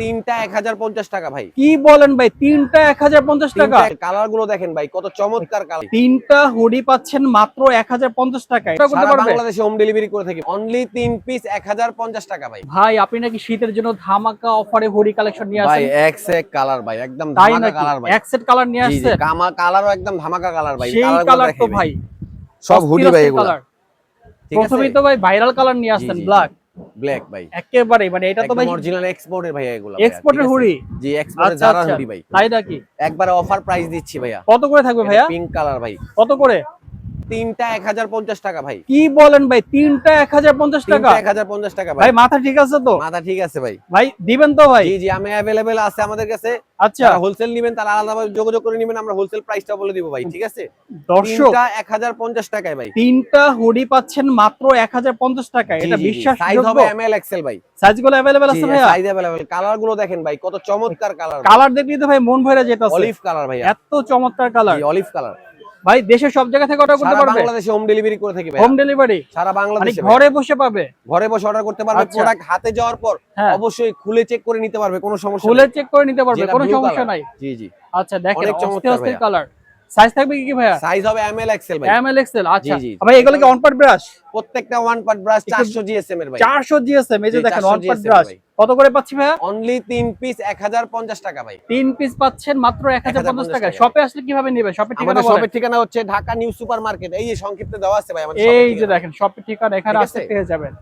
তিনটা 1050 টাকা ভাই। কি বলেন ভাই, তিনটা 1050 টাকা? কালার গুলো দেখেন ভাই, কত চমৎকার কালার। তিনটা হুডি পাচ্ছেন মাত্র 1050 টাকায়। এটা করতে সারা পারবে? বাংলাদেশে হোম ডেলিভারি করে থাকি। অনলি 3 পিস 1050 টাকা ভাই। ভাই আপনি নাকি শীতের জন্য ধামাকা অফারে হুডি কালেকশন নিয়ে ভাই আসেন? এক সে এক কালার ভাই, একদম তাই ধামাকা নাকি? কালার ভাই। এক সেট কালার নিয়ে জি জি, আসছেন? কালারও একদম ধামাকা কালার ভাই। সেই কালারগুলো কালার তো দেখেন ভাই, সব হুডি ভাই এগুলা। কালার। ঠিক আছে, প্রথমেই তো ভাই ভাইরাল কালার নিয়ে জি আসছেন, জি, ব্ল্যাক। ব্ল্যাক ভাই। একেবারে মানে এটা তো একদম ভাই অরিজিনাল এক্সপোর্টের ভাই এগুলা ভাই। এক্সপোর্টের হুডি। জি, এক্সপোর্টের আচ্ছা জারার আচ্ছা, হুডি ভাই। তাই নাকি? একবারে অফার প্রাইস দিচ্ছি ভাইয়া। কত করে থাকবে এটা ভাইয়া? পিঙ্ক কালার ভাই। কত করে? তিনটা 1050 টাকা ভাই। কি বলেন ভাই, তিনটা 1050 টাকা? তিনটা 1050 টাকা ভাই। ভাই মাথা ঠিক আছে তো? মাথা ঠিক আছে ভাই। ভাই দিবেন তো ভাই? জি জি, আমি অ্যাভেলেবেল আছে আমাদের কাছে। আচ্ছা যারা হোলসেল নেবেন তারা আলাদাভাবে যোগাযোগ করে নেবেন, আমরা হোলসেল প্রাইসটা বলে দিব ভাই। ঠিক আছে, দর্শক, তিনটা 1050 টাকায় ভাই। তিনটা হুডি পাচ্ছেন মাত্র 1050 টাকায়। জি এটা জি জি, সাইজ বিশ্বাসযোগ্য? হবে এমএল এক্সেল ভাই। সাইজগুলো अवेलेबल জি, আছে ভাইয়া? Size available. কালার গুলো দেখেন ভাই, কত চমৎকার কালার। কালার দেখলেই তো ভাই মন ভরে যেতেছে। অলিভ কালার ভাইয়া। এত চমৎকার জি, কালার। Olive colour. ভাই দেশের সব জায়গা থেকে অর্ডার করতে সারা পারবে? বাংলাদেশে হোম ডেলিভারি করে থাকি ভাই। Home delivery? সারা মানে বাংলাদেশে ভাই। ঘরে বসে পাবে? ঘরে বসে অর্ডার করতে পারবে। আচ্ছা। প্রোডাক্ট হাতে যাওয়ার পর হ্যাঁ। অবশ্যই খুলে চেক করে নিতে পারবে, কোনো সমস্যা খুলে নেই। চেক করে নিতে পারবে, যেটা কোনো ব্লু সমস্যা কালার। নাই। জি জি, আচ্ছা দেখেন, অনেক অস্থির চমৎকার অস্থির ভাইয়া। কালার। সাইজ থাকবে কি কি ভাইয়া? সাইজ হবে এমএল এক্সেল ভাই। M L XL? আচ্ছা। জি জি, ভাই এগুলো কি অন পার্ট ব্রাশ? প্রত্যেকটা ওয়ান পার্ট ব্রাশ। একটু 400 জিএসএম এর ভাই। 400 জিএসএম, এই যে জি, দেখেন 400 অন পার্ট GSM ব্রাশ। ভাই। কত করে পাচ্ছি ভাইয়া? অনলি 3 পিস 1050 টাকা ভাই। 3 পিস পাচ্ছেন মাত্র 1050 1050 টাকায়। টাকা। শপে আসলে কিভাবে নেবে? শপের ঠিকানা আমাদের বলেন। শপের ঠিকানা হচ্ছে ঢাকা নিউ সুপার মার্কেট। এই যে সংক্ষিপ্ত দেওয়া আছে ভাই আমাদের শপের এই যে ঠিকানা। দেখেন শপের ঠিকানা, এখানে ঠিক আসলে আছে, পেয়ে যাবেন।